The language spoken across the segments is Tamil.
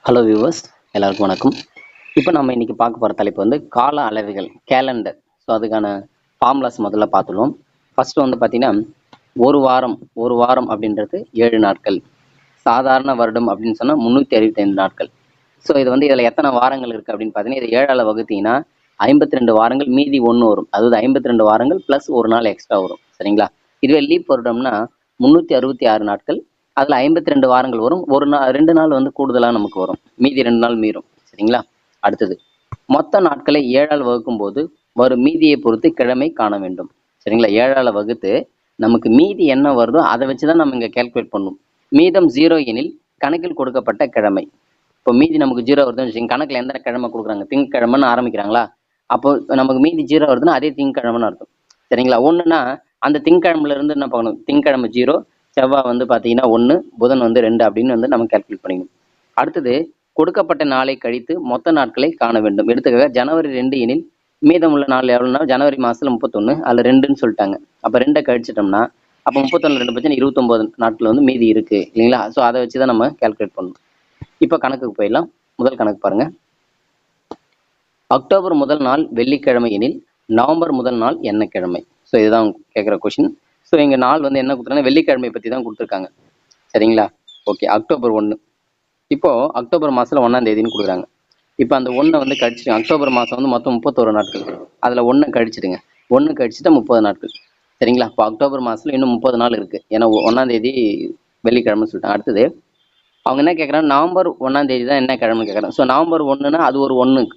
ஹலோ வியூவர்ஸ், எல்லாருக்கும் வணக்கம். இப்போ நம்ம இன்னைக்கு பார்க்க போகிற தலைப்பு வந்து கால அளவைகள், கேலண்டர். ஸோ அதுக்கான ஃபார்முலாஸ் முதல்ல பார்த்துருவோம். ஃபர்ஸ்ட் வந்து பார்த்தீங்கன்னா ஒரு வாரம் அப்படின்றது 7 நாட்கள். சாதாரண வருடம் அப்படின்னு சொன்னால் 365 நாட்கள். ஸோ இது வந்து இதில் எத்தனை வாரங்கள் இருக்குது அப்படின்னு பார்த்தீங்கன்னா, இது 7ஆல் வகுத்தீங்கன்னா 52 வாரங்கள், மீதி 1 வரும். அதாவது 52 வாரங்கள் ப்ளஸ் ஒரு நாள் எக்ஸ்ட்ரா வரும். சரிங்களா? இதுவே லீப் வருடம்னா 366 நாட்கள். அதில் 52 வாரங்கள் வரும். ஒரு நாள் 2 நாள் வந்து கூடுதலாக நமக்கு வரும். மீதி 2 நாள் மீறும். சரிங்களா? அடுத்தது மொத்த நாட்களை 7ஆல் வகுக்கும் போது வரும் மீதியை பொறுத்து கிழமை காண வேண்டும். சரிங்களா? 7ஆல் வகுத்து நமக்கு மீதி என்ன வருதோ அதை வச்சு தான் நம்ம இங்கே கேல்குலேட் பண்ணணும். மீதம் 0 எனில் கணக்கில் கொடுக்கப்பட்ட கிழமை. இப்போ மீதி நமக்கு 0 வருதுன்னு வச்சுக்கோங்க. கணக்கில் எந்த கிழமை கொடுக்குறாங்க, திங்கக்கிழமைன்னு ஆரம்பிக்கிறாங்களா, அப்போ நமக்கு மீதி 0 வருதுன்னா அதே திங்கக்கிழமைன்னு அர்த்தம். சரிங்களா? ஒன்றுனா அந்த திங்கக்கிழமையில இருந்து என்ன பண்ணணும், திங்கக்கிழமை 0, செவ்வாய் வந்து பார்த்தீங்கன்னா 1, புதன் வந்து 2 அப்படின்னு வந்து நம்ம கேல்குலேட் பண்ணிக்கணும். அடுத்தது கொடுக்கப்பட்ட நாளை கழித்து மொத்த நாட்களை காண வேண்டும். எடுத்துக்காக ஜனவரி 2 எனில் மீதமுள்ள நாள் எவ்வளோனா ஜனவரி மாதத்தில் 31, அதில் 2ன்னு சொல்லிட்டாங்க. அப்போ 2 கழிச்சிட்டோம்னா அப்போ 31 2 பட்சம் 29 நாட்கள் வந்து மீதி இருக்குது இல்லைங்களா? ஸோ அதை வச்சு தான் நம்ம கேல்குலேட் பண்ணணும். இப்போ கணக்குக்கு போயிடலாம். முதல் கணக்கு பாருங்க. அக்டோபர் முதல் நாள் வெள்ளிக்கிழமை எனில் நவம்பர் முதல் நாள் என்ன கிழமை? ஸோ இதுதான் கேட்குற கொஷின். ஸோ இங்கே நாள் வந்து என்ன கொடுத்துருக்காங்க, வெள்ளிக்கிழமை பற்றி தான் கொடுத்துருக்காங்க. சரிங்களா? Okay, October 1. இப்போது அக்டோபர் மாதத்தில் 1ஆம் தேதின்னு கொடுக்குறாங்க. இப்போ அந்த 1 வந்து கழிச்சிடுங்க. அக்டோபர் மாதம் வந்து மொத்தம் 31 நாட்கள். அதில் 1 கழிச்சிடுங்க. 1 கழிச்சிட்டா 30 நாட்கள். சரிங்களா? இப்போ அக்டோபர் மாதத்தில் இன்னும் 30 நாள் இருக்குது. ஏன்னா 1ஆம் தேதி வெள்ளிக்கிழமைன்னு சொல்லிட்டாங்க. அடுத்தது அவங்க என்ன கேட்குறாங்க, நவம்பர் 1ஆம் தேதி தான் என்ன கிழமை கேட்குறாங்க. ஸோ நவம்பர் 1னா அது ஒரு 1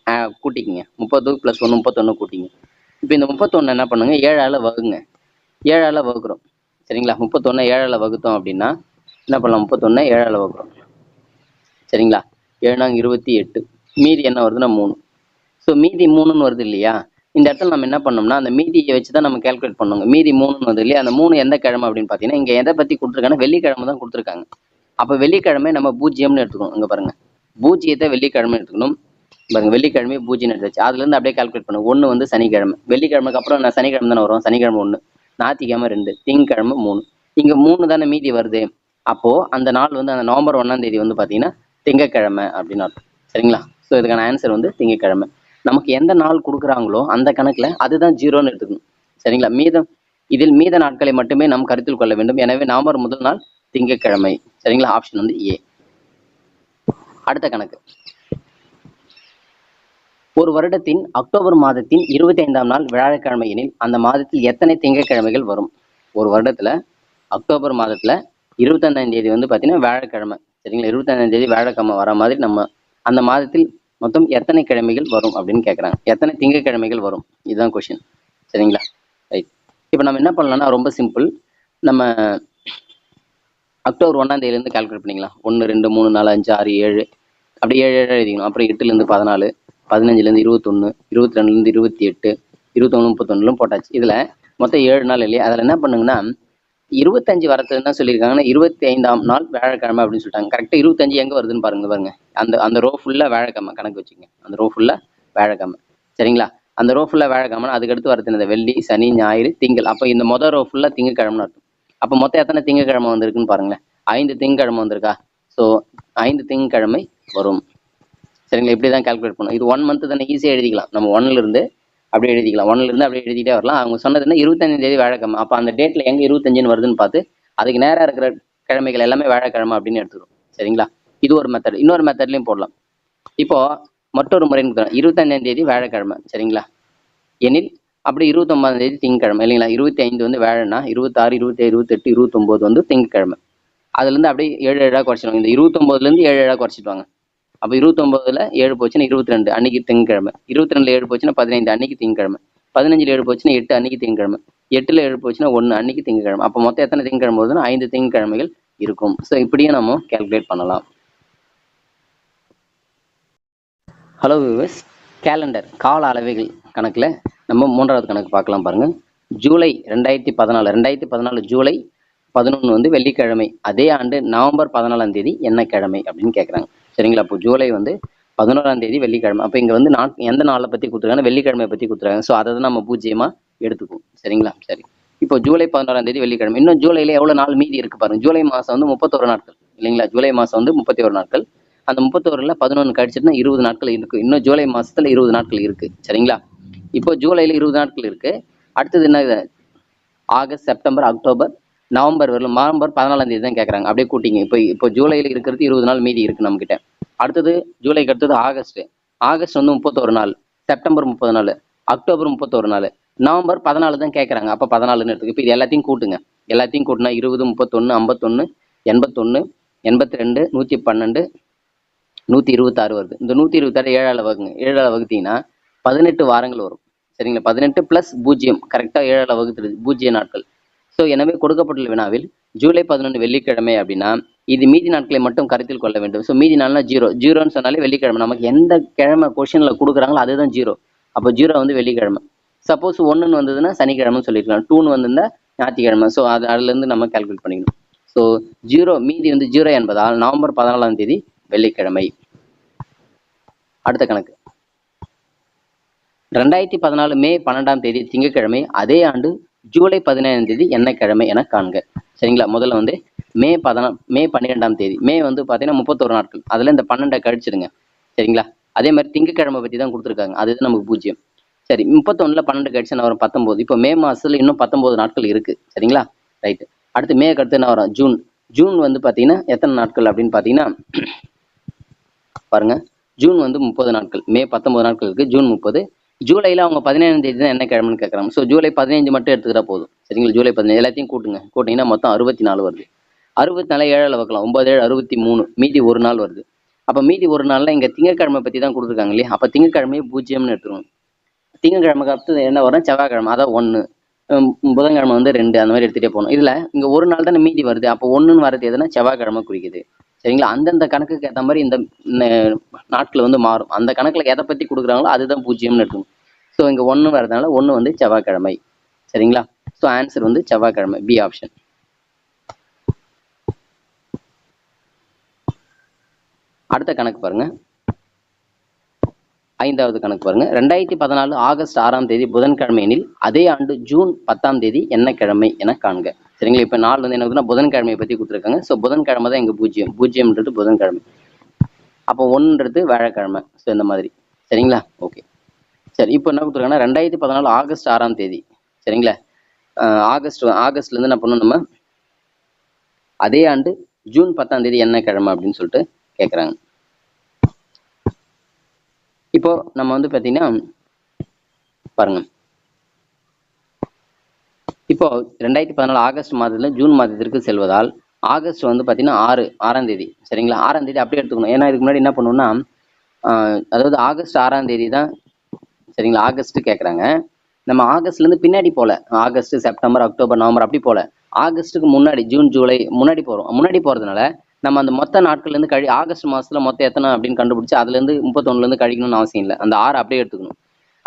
கூட்டிக்கிங்க. 30 + 1 31 கூட்டிங்க. இப்போ இந்த 31 என்ன பண்ணுங்க, 7ஆல் வகுங்க. 7ஆல் வகுக்கிறோம். சரிங்களா? 31 7ஆல் வகுத்தோம் அப்படின்னா என்ன பண்ணலாம், 31 7ஆல் வகுக்கிறோம். சரிங்களா? 7 28. மீதி என்ன வருதுன்னா 3. ஸோ மீதி 3ன்னு வருது இல்லையா? இந்த இடத்துல நம்ம என்ன பண்ணோம்னா அந்த மீதியை வச்சு தான் நம்ம கேல்குலேட் பண்ணுவோங்க. மீதி 3ன்னு வருது இல்லையா? அந்த 3 எந்த கிழமை அப்படின்னு பார்த்தீங்கன்னா, இங்கே எதை பற்றி கொடுத்துருக்காங்கன்னா வெள்ளிக்கிழமை தான் கொடுத்துருக்காங்க. அப்போ வெள்ளிக்கிழமை நம்ம பூஜ்ஜியம்னு எடுத்துக்கணும். இங்கே பாருங்க, பூஜ்ஜியத்தை வெள்ளிக்கிழமை எடுத்துக்கணும். பாருங்க, வெள்ளிக்கிழமை பூஜ்ஜியம் எடுத்துச்சு. அதுலேருந்து அப்படியே கால்குலேட் பண்ணுங்க. 1 வந்து சனிக்கிழமை, வெள்ளிக்கிழமைக்கு அப்புறம் நான் சனிக்கிழமை தானே வரும். சனிக்கிழமை 1, ஞாயிற்றுக்கிழமை 2, திங்கக்கிழமை 3. இங்கே 3 தானே மீதி வருது. அப்போது அந்த நாள் வந்து அந்த நவம்பர் 1ஆம் தேதி வந்து பார்த்தீங்கன்னா திங்கக்கிழமை அப்படின்னு அர்த்தம். சரிங்களா? ஸோ இதுக்கான ஆன்சர் வந்து திங்கக்கிழமை. நமக்கு எந்த நாள் கொடுக்குறாங்களோ அந்த கணக்கில் அதுதான் 0ன்னு எடுத்துக்கணும். சரிங்களா? இதில் மீத நாட்களை மட்டுமே நாம் கருத்தில் கொள்ள வேண்டும். எனவே நவம்பர் முதல் நாள் திங்கட்கிழமை. சரிங்களா? ஆப்ஷன் வந்து ஏ. அடுத்த கணக்கு. ஒரு வருடத்தின் அக்டோபர் மாதத்தின் 25ஆம் நாள் வியாழக்கிழமை எனில் அந்த மாதத்தில் எத்தனை திங்கட்கிழமைகள் வரும்? ஒரு வருடத்துல அக்டோபர் மாதத்துல 25ஆம் தேதி வந்து பார்த்தீங்கன்னா வியாழக்கிழமை. சரிங்களா? 25ஆம் தேதி வியாழக்கிழமை வர மாதிரி நம்ம அந்த மாதத்தில் மொத்தம் எத்தனை கிழமைகள் வரும் அப்படின்னு கேட்குறாங்க. எத்தனை திங்கட்கிழமைகள் வரும், இதுதான் கொஷின். சரிங்களா? ரைட். இப்போ நம்ம என்ன பண்ணலாம்னா ரொம்ப சிம்பிள். நம்ம அக்டோபர் 1ஆம் தேதியிலேருந்து கால்குலேட் பண்ணிக்கலாம். 1 2 3 4 5 6 7 அப்படி 7 7 எழுதிக்கணும். அப்புறம் 8லேருந்து 14, 15லேருந்து 21, 22லேருந்து 28, 21 31 போட்டாச்சு. இதில் மொத்தம் 7 நாள் இல்லையா? அதில் என்ன பண்ணுங்கன்னா 25 வரது என்ன சொல்லியிருக்காங்கன்னா 25ஆம் நாள் வியாழக்கிழமை அப்படின்னு சொல்லிட்டாங்க. கரெக்டாக 25 எங்கே வருதுன்னு பாருங்க. அந்த ரோ ஃபுல்லாக வியாழக்கிழமை கணக்கு வச்சுங்க. அந்த ரோ ஃபுல்லாக வியாழக்கிழமை. சரிங்களா? அந்த ரோ ஃபுல்லாக வியாழக்கிழமை, அதுக்கடுத்து வரது இந்த வெள்ளி சனி ஞாயிறு திங்கள். அப்போ இந்த மொதல் ரோ ஃபுல்லாக திங்கக்கிழமைன்னு அர்த்தம். அப்போ மொத்தம் எத்தனை திங்கக்கிழமை வந்திருக்குன்னு பாருங்களேன். 5 திங்கக்கிழமை வந்திருக்கா? ஸோ 5 திங்கக்கிழமை வரும். சரிங்களா? இப்படி தான் கால்குலேட் பண்ணும். இது 1 மந்த் தானே, ஈஸியாக எழுதிக்கலாம். நம்ம 1லேருந்து அப்படியே எழுதிக்கலாம். 1லேருந்து அப்படியே எழுதிட்டே வரலாம். அவங்க சொன்னதுன்னா 25ஆம் தேதி வியாழக்கிழமை. அப்போ அந்த டேட்டில் எங்கே 25ன்னு வருதுன்னு பார்த்து அதுக்கு நேராக இருக்கிற கிழமைகள் எல்லாமே வியாழக்கிழமை அப்படின்னு எடுத்துக்கிறோம். சரிங்களா? இது ஒரு மெத்தட். இன்னொரு மெத்தட்லையும் போடலாம். இப்போ மற்றொரு முறைன்னு கொடுத்துறோம். 25ஆம் தேதி வியாழக்கிழமை. சரிங்களா? எனில் அப்படி 29ஆம் தேதி திங்கக்கிழமை இல்லைங்களா? 25 வந்து வியாழனா, 26 27 28 29 வந்து திங்கக்கிழமை. அதுலேருந்து அப்படியே 7 7 குறைச்சிடுவாங்க. இந்த 29லேருந்து 7 7 குறைச்சிடுவாங்க. அப்போ 29ல் 7 போச்சுன்னா 22 அன்னைக்கு திங்கக்கிழமை. 22ல் 7 போச்சுன்னா 15 அன்னைக்கு திங்கக்கிழமை. 15ல் 7 போச்சுன்னா 8 அன்னைக்கு திங்கக்கிழமை. 8ல் 7 போச்சுன்னா 1 அன்னைக்கு திங்கக்கிழமை. அப்போ மொத்தம் எத்தனை திங்கக்கிழமை வருதுன்னா 5 திங்கக்கிழமைகள் இருக்கும். ஸோ இப்படியும் நம்ம கேல்குலேட் பண்ணலாம். ஹலோ வியூவர்ஸ், கேலண்டர் கால அளவைகள் கணக்கில் நம்ம 3வது கணக்கு பார்க்கலாம் பாருங்க. ஜூலை 2014 ஜூலை 11 வந்து வெள்ளிக்கிழமை. அதே ஆண்டு நவம்பர் 14ஆம் தேதி என்ன கிழமை அப்படின்னு கேட்குறாங்க. சரிங்களா? அப்போ ஜூலை வந்து 11ஆம் தேதி வெள்ளிக்கிழமை. அப்போ இங்கே வந்து எந்த நாளை பற்றி கொடுத்துருக்காங்க, வெள்ளிக்கிழமை பற்றி கொடுத்துருக்காங்க. ஸோ அதை தான் நம்ம பூஜ்ஜியமாக எடுத்துக்குவோம். சரிங்களா? சரி. இப்போ ஜூலை 11ஆம் தேதி வெள்ளிக்கிழமை. இன்னும் ஜூலையில் எவ்வளோ நாள் மீதி இருக்குது பாருங்க. ஜூலை மாதம் வந்து 31 நாட்கள் இல்லைங்களா? ஜூலை மாதம் வந்து 31 நாட்கள். அந்த 31ல் 11 கழிச்சிட்டுனா 20 நாட்கள் இருக்கு. இன்னும் ஜூலை மாசத்துல 20 நாட்கள் இருக்கு. சரிங்களா? இப்போ ஜூலைல 20 நாட்கள் இருக்கு. அடுத்தது என்ன? ஆகஸ்ட், செப்டம்பர், அக்டோபர், நவம்பர் வரலும். நவம்பர் 14ஆம் தேதி தான் கேட்குறாங்க. அப்படியே கூட்டிங்க. இப்போ ஜூலையில் இருக்கிறது 20 நாள் மீதி இருக்கு நம்ம கிட்ட. அடுத்தது ஜூலைக்கு அடுத்தது ஆகஸ்ட். ஆகஸ்ட் வந்து 31 நாள், செப்டம்பர் 30 நாள், அக்டோபர் 31 நாள், நவம்பர் 14 தான் கேட்குறாங்க. அப்போ 14ன்னு எடுத்துக்கு. இப்போ இது எல்லாத்தையும் கூட்டுங்க. எல்லாத்தையும் கூட்டினா 20, 31, 51, 81, 82, 112, 126 வருது. இந்த 126 7ஆல் வகுங்க. 7ஆல் வகுத்தீங்கன்னா 18 வாரங்கள் வரும். சரிங்களா? 18 + 0 கரெக்டாக 7ஆல் வகுத்துடுது. 0 நாட்கள். ஸோ எனவே கொடுக்கப்பட்டுள்ள வினாவில் ஜூலை 11 வெள்ளிக்கிழமை அப்படின்னா இது மீதி நாட்களை மட்டும் கருத்தில் கொள்ள வேண்டும். ஸோ மீதி நாள்னா 0. 0ன்னு சொன்னாலே வெள்ளிக்கிழமை. நமக்கு எந்த கிழமை கொஷனில் கொடுக்குறாங்களோ அதுதான் 0. அப்போ 0 வந்து வெள்ளிக்கிழமை. சப்போஸ் 1ன்னு வந்ததுன்னா சனிக்கிழமைன்னு சொல்லிக்கலாம். 2ன்னு வந்திருந்தா ஞாயிற்றுக்கிழமை. ஸோ அதுலேருந்து நம்ம கால்குலேட் பண்ணிக்கணும். ஸோ 0 மீதி வந்து 0 என்பதால் நவம்பர் 14ஆம் தேதி வெள்ளிக்கிழமை. அடுத்த கணக்கு 2014 மே 12ஆம் தேதி திங்கட்கிழமை. அதே ஆண்டு ஜூலை 15ஆம் தேதி என்ன கிழமை என காண்க. சரிங்களா? முதல்ல வந்து மே 12ஆம் தேதி. மே வந்து பார்த்தீங்கன்னா 31 நாட்கள். அதில் இந்த 12 கழிச்சிடுங்க. சரிங்களா? அதே மாதிரி திங்கட்கிழமை பற்றி தான் கொடுத்துருக்காங்க. அதுதான் நமக்கு 0. சரி, 31ல் 12 கழிச்சு என்ன வரும்? 19. இப்போ மே மாதத்தில் இன்னும் 19 நாட்கள் இருக்குது. சரிங்களா? ரைட்டு. அடுத்து மே அடுத்து என்ன வரும்? ஜூன். ஜூன் வந்து பார்த்தீங்கன்னா எத்தனை நாட்கள் அப்படின்னு பார்த்தீங்கன்னா பாருங்க, ஜூன் வந்து 30 நாட்கள். மே 19 நாட்கள் இருக்குது. ஜூன் 30. ஜூலையில் அவங்க 17ஆம் தேதி தான் என்ன கிழமைன்னு கேட்குறாங்க. ஸோ ஜூலை 15 மட்டும் எடுத்துக்கிட்டா போதும். சரிங்களா? ஜூலை 15 எல்லாத்தையும் கூட்டுங்க. கூட்டிங்கன்னா மொத்தம் 64 வருது. 64 7ஆல் வகுக்கலாம். 9 7 63. மீதி ஒரு நாள் வருது. அப்போ மீதி ஒரு நாளில் இங்கே திங்கட்கிழமை பற்றி தான் கொடுத்துருக்காங்க இல்லையா? அப்போ திங்கட்கிழமையே 0ன்னு எடுத்துருவோம். திங்கட்கிழமைக்கு அடுத்தது என்ன வரும்? செவ்வாய்க்கிழமை. அதான் 1. புதன்கிழமை வந்து 2. அந்த மாதிரி எடுத்துகிட்டே போகணும். இதில் இங்கே ஒரு நாள் தானே மீதி வருது. அப்போ 1ன்னு வரது எதுனா செவ்வாய்க்கிழமை குறிக்குது. சரிங்களா? அந்தந்த கணக்குக்கு ஏற்ற மாதிரி இந்த நாட்கள் வந்து மாறும். அந்த கணக்கில் எதை பற்றி கொடுக்குறாங்களோ அதுதான் 0ன்னு எடுக்கணும். ஸோ இங்கே 1 வரதுனால 1 வந்து செவ்வாய்க்கிழமை. சரிங்களா? ஸோ ஆன்சர் வந்து செவ்வாய்க்கிழமை, பி ஆப்ஷன். அடுத்த கணக்கு பாருங்க. 5வது கணக்கு பாருங்க. 2014 ஆகஸ்ட் 6ஆம் தேதி புதன்கிழமை எனில் அதே ஆண்டு ஜூன் 10ஆம் தேதி என்ன கிழமை என காண்க. சரிங்களா? இப்போ நாள் வந்து என்ன இருக்குன்னா புதன்கிழமையை பற்றி கொடுத்துருக்காங்க. ஸோ புதன்கிழமை தான் இங்கே 0. 0ன்றது புதன்கிழமை. அப்போ 1ன்றது வியாழக்கிழமை. ஸோ இந்த மாதிரி. சரிங்களா? ஓகே. சரி, இப்போ என்ன கொடுத்துருக்காங்கன்னா 2014 ஆகஸ்ட் 6ஆம் தேதி. சரிங்களா? ஆகஸ்ட்லேருந்து என்ன பண்ணணும் நம்ம? அதே ஆண்டு ஜூன் 10ஆம் தேதி என்ன கிழமை அப்படின்னு சொல்லிட்டு கேட்குறாங்க. இப்போ நம்ம வந்து பார்த்தீங்கன்னா பாருங்க, இப்போ 2014 ஆகஸ்ட் மாதத்துல ஜூன் மாதத்திற்கு செல்வதால் ஆகஸ்ட் வந்து பார்த்தீங்கன்னா 6ஆம் தேதி. சரிங்களா? 6ஆம் தேதி அப்படியே எடுத்துக்கணும். ஏன்னா இதுக்கு முன்னாடி என்ன பண்ணணும்னா அதாவது ஆகஸ்ட் 6ஆம் தேதி தான். சரிங்களா? ஆகஸ்ட் கேட்குறாங்க. நம்ம ஆகஸ்ட்லேருந்து பின்னாடி போகல. ஆகஸ்ட், செப்டம்பர், அக்டோபர், நவம்பர் அப்படி போகல. ஆகஸ்ட்டுக்கு முன்னாடி ஜூன், ஜூலை முன்னாடி போகிறோம். முன்னாடி போகிறதுனால நம்ம அந்த மொத்த நாட்கள்லேருந்து ஆகஸ்ட் மாதத்தில் மொத்தம் எத்தனை அப்படின்னு கண்டுபிடிச்சி அதுலேருந்து 31லேருந்து கழிக்கணும்னு அவசியம் இல்லை. அந்த 6 அப்படியே எடுத்துக்கணும்.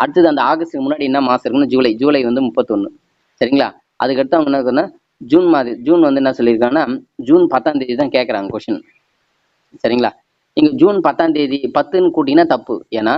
அடுத்தது அந்த ஆகஸ்ட்டுக்கு முன்னாடி என்ன மாதம் இருக்குன்னு ஜூலை. ஜூலை வந்து 31. சரிங்களா? அதுக்கடுத்து அவங்க என்ன இருக்குன்னா ஜூன் வந்து என்ன சொல்லியிருக்காங்கன்னா ஜூன் 10ஆம் தேதி தான் கேட்குறாங்க கொஷின். சரிங்களா? இங்கே ஜூன் 10ஆம் தேதி 10ன்னு கூட்டிங்கன்னா தப்பு. ஏன்னா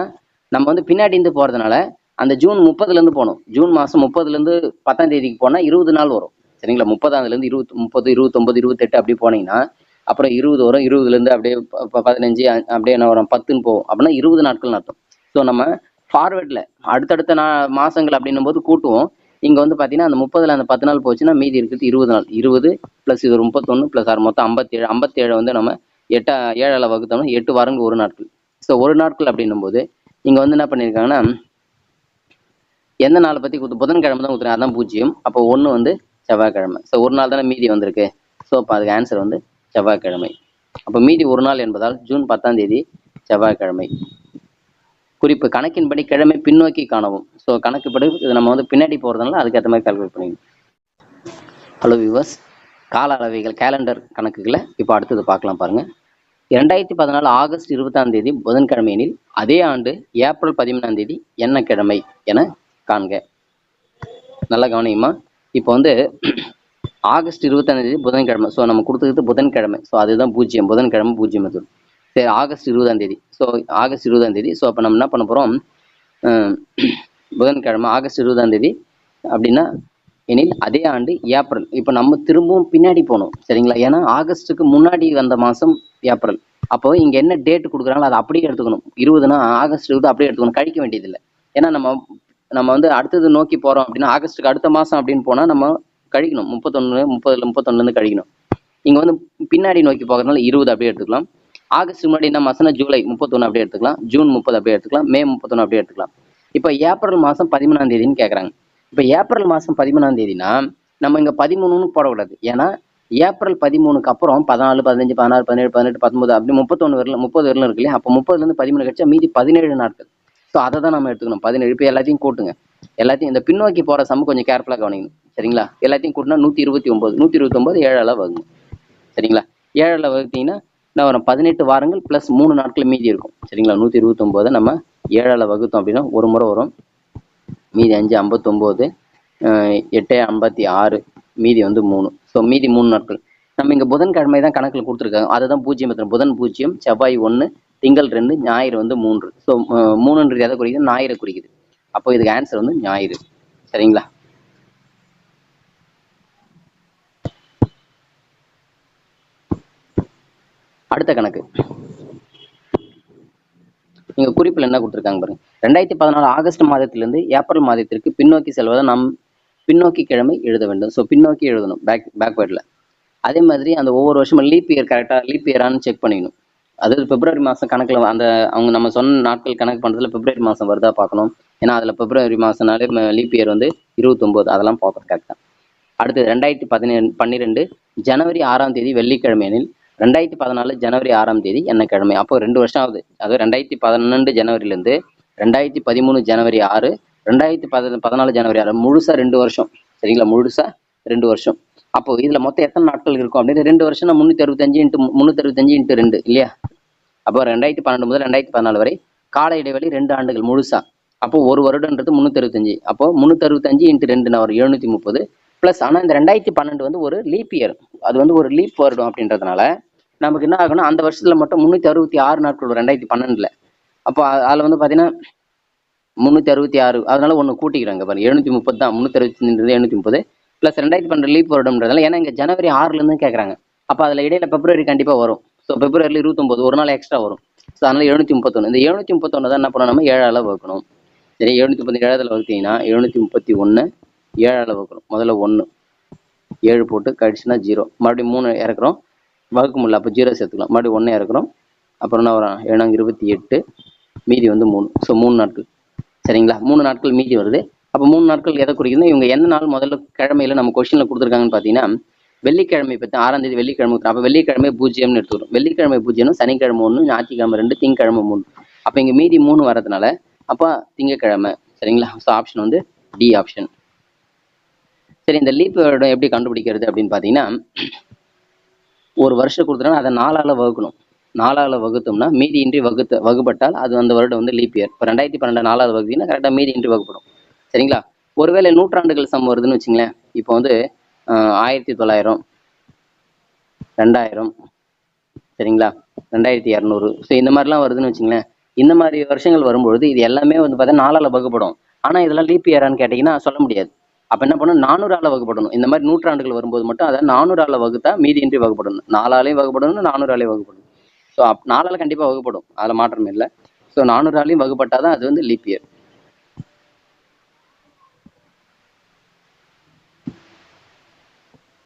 நம்ம வந்து பின்னாடி இருந்து போகிறதுனால அந்த ஜூன் 30லேருந்து போகணும். ஜூன் மாதம் 30லேருந்து 10ஆம் தேதிக்கு போனால் 20 நாள் வரும். சரிங்களா? 30ஆம்லேருந்து 30, 29, 28 அப்படி போனீங்கன்னா அப்புறம் 20 வரும். 20லேருந்து அப்படியே 15 அப்படியே என்ன வரும்? 10ன்னு போகும். அப்படின்னா 20 நாட்கள் அர்த்தம். ஸோ நம்ம ஃபார்வேர்டில் அடுத்தடுத்த மாதங்கள் அப்படின்னும் போது கூட்டுவோம். இங்கே வந்து பார்த்தீங்கன்னா அந்த 30ல் அந்த 10 நாள் போச்சுன்னா மீதி இருக்குது 20 நாள். 20 + இது 31 + 6 மொத்தம் 57. 57 வந்து நம்ம 7ஆல் வகுத்தோம்னா 8 வாரங்கள் 1 நாட்கள். ஸோ 1 நாட்கள் அப்படின்னும் போது இங்கே வந்து என்ன பண்ணியிருக்காங்கன்னா எந்த நாளை பற்றி புதன்கிழமை தான் கொடுத்துருங்க. அதான் 0. அப்போ 1 வந்து செவ்வாய்க்கிழமை. ஸோ ஒரு நாள் தானே மீதி வந்திருக்கு. ஸோ அப்போ அதுக்கு ஆன்சர் வந்து செவ்வாய்க்கிழமை. அப்போ மீதி ஒரு நாள் என்பதால் ஜூன் 10ஆம் தேதி செவ்வாய்க்கிழமை. குறிப்பு கணக்கின்படி கிழமை பின்னோக்கி காணவும். ஸோ கணக்குப்படி இது நம்ம வந்து பின்னாடி போகிறதுனால அதுக்கேற்ற மாதிரி கால்குலேட் பண்ணிக்கணும். ஹலோ வியூவர்ஸ், கால அளவைகள் கேலண்டர் கணக்குகளை இப்போ அடுத்தது பார்க்கலாம் பாருங்க. 2014 ஆகஸ்ட் 20ஆம் தேதி புதன்கிழமை எனில் அதே ஆண்டு ஏப்ரல் 13ஆம் தேதி என்ன கிழமை என காண்க. நல்லா கவனியுமா. இப்போ வந்து ஆகஸ்ட் 25ஆம் தேதி புதன்கிழமை. ஸோ நம்ம கொடுத்துக்கிறது புதன்கிழமை. ஸோ அதுதான் 0. புதன்கிழமை 0 எடுத்துடும். சரி, ஆகஸ்ட் 20ஆம் தேதி. ஸோ ஆகஸ்ட் 20ஆம் தேதி. ஸோ அப்போ நம்ம என்ன பண்ண போகிறோம்? புதன்கிழமை ஆகஸ்ட் 20ஆம் தேதி அப்படின்னா எனில் அதே ஆண்டு ஏப்ரல். இப்போ நம்ம திரும்பவும் பின்னாடி போகணும் சரிங்களா, ஏன்னா ஆகஸ்ட்டுக்கு முன்னாடி வந்த மாதம் ஏப்ரல். அப்போ இங்கே என்ன டேட் கொடுக்குறாங்களோ அதை அப்படியே எடுத்துக்கணும். 20னா ஆகஸ்ட் 20 அப்படியே எடுத்துக்கணும், கழிக்க வேண்டியதில்லை. ஏன்னா நம்ம நம்ம வந்து அடுத்தது நோக்கி போகிறோம் அப்படின்னா ஆகஸ்ட்டுக்கு அடுத்த மாதம் அப்படின்னு போனால் நம்ம கழிக்கணும். 31 30 31லேருந்து கழிக்கணும். இங்கே வந்து பின்னாடி நோக்கி போகிறதுனால 20 அப்படியே எடுத்துக்கலாம். ஆகஸ்ட் முன்னாடி என்ன மாதம்னா ஜூலை 31 அப்படியே எடுத்துக்கலாம், ஜூன் 30 அப்படியே எடுத்துக்கலாம், மே 31 அப்படியே எடுத்துக்கலாம். இப்போ ஏப்ரல் மாதம் 13ஆம் தேதின்னு கேட்குறாங்க. இப்போ ஏப்ரல் மாதம் 13ஆம் தேதினா நம்ம இங்கே 13ன்னு போடக்கூடாது. ஏன்னா ஏப்ரல் 13க்கு அப்புறம் 14 15 16 17 18 19 அப்படி 31 வரல 30 வரலும் இருக்கு இல்லையா. அப்போ 30லேருந்து 13 கழிச்சா மீதி 17 நாட்கள். ஸோ அதை தான் நம்ம எடுத்துக்கணும். 17. இப்போ எல்லாத்தையும் கூட்டுங்க. எல்லாத்தையும் இந்த பின்னோக்கி போகிற சம்ம கொஞ்சம் கேர்ஃபுல்லாக கவனிக்கணும் சரிங்களா. எல்லாத்தையும் கூட்டினா 129 129 7ஆல் வகுங்க சரிங்களா. 7ஆல் வகுத்தீங்கன்னா என்ன வரும், 18 வாரங்கள் ப்ளஸ் 3 நாட்கள் மீதி இருக்கும் சரிங்களா. 129 நம்ம 7ஆல் வகுத்தோம் அப்படின்னா ஒரு முறை வரும், மீதி 5 59, 8 56, மீதி வந்து 3. ஸோ மீதி 3 நாட்கள். நம்ம இங்கே புதன்கிழமை தான் கணக்கில் கொடுத்துருக்காங்க, அதை தான் 0 புதன் 0, செவ்வாய் 1, திங்கள் 2, ஞாயிறு வந்து 3. ஸோ 3ன்றது எதை குறிக்குது, ஞாயிறு குறிக்குது. அப்போ இதுக்கு ஆன்சர் வந்து ஞாயிறு சரிங்களா. அடுத்த கணக்கு இங்க குறிப்பில் என்ன கொடுத்துருக்காங்க பாருங்க. 2014 ஆகஸ்ட் மாதத்திலிருந்து ஏப்ரல் மாதத்திற்கு பின்னோக்கி செல்வதை நாம் பின்னோக்கி கிழமை எழுத வேண்டும். ஸோ பின்னோக்கி எழுதணும் பேக்வேர்டில். அதே மாதிரி அந்த ஒவ்வொரு வருஷமும் லீப் இயர் கரெக்டாக லீப் இயரானு செக் பண்ணிக்கணும். அதாவது பிப்ரவரி மாதம் கணக்கில் அந்த அவங்க நம்ம சொன்ன நாட்கள் கணக்கு பண்ணுறதுல பிப்ரவரி மாதம் வருதா பார்க்கணும். ஏன்னா அதில் பிப்ரவரி மாதம்னாலே லீப் இயர் வந்து 29, அதெல்லாம் பார்க்கணும் கரெக்டாக. அடுத்து 2012 ஜனவரி 6ஆம் தேதி வெள்ளிக்கிழமை எனில் 2014 ஜனவரி 6ஆம் தேதி என்ன கிழமை. அப்போ 2 வருஷம் ஆகுது. அது 2012 ஜனவரியிலேருந்து 2013 ஜனவரி 6, 2014 ஜனவரி 6, முழுசா 2 வருஷம் சரிங்களா. முழுசா 2 வருஷம். அப்போ இதுல மொத்தம் எத்தனை நாட்கள் இருக்கும் அப்படின்னு 2 வருஷம் 365 × 2 இல்லையா. அப்போ 2012 முதல் 2014 வரை கால இடைவெளி 2 ஆண்டுகள் முழுசா. அப்போ ஒரு வருடன்றது 365. அப்போ 365 × 2 ஒரு 730 பிளஸ். ஆனால் இந்த 2012 வந்து ஒரு லீப் இயர், அது வந்து ஒரு லீப் வருடம் அப்படின்றதுனால நமக்கு என்ன ஆகும்னா அந்த வருஷத்துல மட்டும் 366 நாட்கள் வரும் 2012. அப்போ அதில் வந்து பார்த்தீங்கன்னா 366, அதனால ஒன்று கூட்டிக்கிறாங்க பாருங்க, 730 தான். 365 730 பிளஸ் 2012 லீப் வருடம்ன்றதால, ஏன்னா இங்கே ஜனவரி 6லேருந்து கேட்குறாங்க. அப்போ அதில் இடையில பிப்ரவரி கண்டிப்பாக வரும். ஸோ பிப்ரவரியில் 29 ஒரு நாள் எக்ஸ்ட்ரா வரும். ஸோ அதனால 731. இந்த 731 தான் என்ன பண்ணணும், நம்ம 7ஆல் வகுக்கணும் சரி. 730 7ஆல் வகுத்தீங்கன்னா 731 7ஆல் வகுக்கணும். முதல்ல 1 7 போட்டு கழிச்சுன்னா 0, மறுபடியும் 3 இறக்குறோம், வகுக்க முடியல அப்போ 0 சேர்த்துக்கலாம், மறுபடியும் 1 இறக்குறோம், அப்புறம் என்ன வரும் 7 28, மீதி வந்து 3. ஸோ 3 நாட்கள் சரிங்களா. 3 நாட்கள் மீதி வருது. அப்போ 3 நாட்கள் எதை குறிக்குதுன்னா இவங்க எந்த நாள் முதல்ல கிழமையில நம்ம கொஸ்டினில் கொடுத்துருக்காங்கன்னு பார்த்தீங்கன்னா வெள்ளிக்கிழமை பற்றி 6ஆம் தேதி வெள்ளிக்கிழமை. அப்போ வெள்ளிக்கிழமை 0ன்னு எடுத்துக்கிறோம். வெள்ளிக்கிழமை 0, சனிக்கிழமை 1, ஞாயிற்றுக்கிழமை 2, திங்கக்கிழமை 3. அப்போ இங்கே மீதி 3 வரதுனால அப்போ திங்கக்கிழமை சரிங்களா. ஸோ ஆப்ஷன் வந்து டி ஆப்ஷன். சரி, இந்த லீப் வருடம் எப்படி கண்டுபிடிக்கிறது அப்படின்னு பார்த்தீங்கன்னா ஒரு வருஷம் கொடுத்துட்டா அதை 4ஆல் வகுக்கணும். 4ஆல் வகுத்தோம்னா மீதி இன்றி வகுப்பட்டால் அது அந்த வருடம் வந்து லீப் இயர். இப்போ 2012 4ஆல் வகுத்தீங்கன்னா கரெக்டாக மீதி இன்றி வகுப்படும் சரிங்களா. ஒருவேளை நூற்றாண்டுகள் சம் வருதுன்னு வச்சுங்களேன். இப்போ வந்து 1900, 2000 சரிங்களா, 2200. ஸோ இந்த மாதிரிலாம் வருதுன்னு வச்சுங்களேன். இந்த மாதிரி வருஷங்கள் வரும்பொழுது இது எல்லாமே வந்து பார்த்தீங்கன்னா 4ஆல் வகுப்படும். ஆனால் இதெல்லாம் லீப் இயரான்னு கேட்டிங்கன்னா சொல்ல முடியாது. அப்போ என்ன பண்ணணும், 400ஆல் வகுப்படணும். இந்த மாதிரி நூற்றாண்டுகள் வரும்போது மட்டும் அதை 400ஆல் வகுத்தா மீதி இன்றி வகுப்படணும். 4ஆலையும் வகுப்படணும், 400ஆலையும் வகுப்படணும். ஸோ 4ஆல் கண்டிப்பாக வகுப்படும், அதில் மாற்றம் இல்லை. ஸோ 400ஆலையும் வகுப்பட்டால் தான் அது வந்து லீப் இயர்.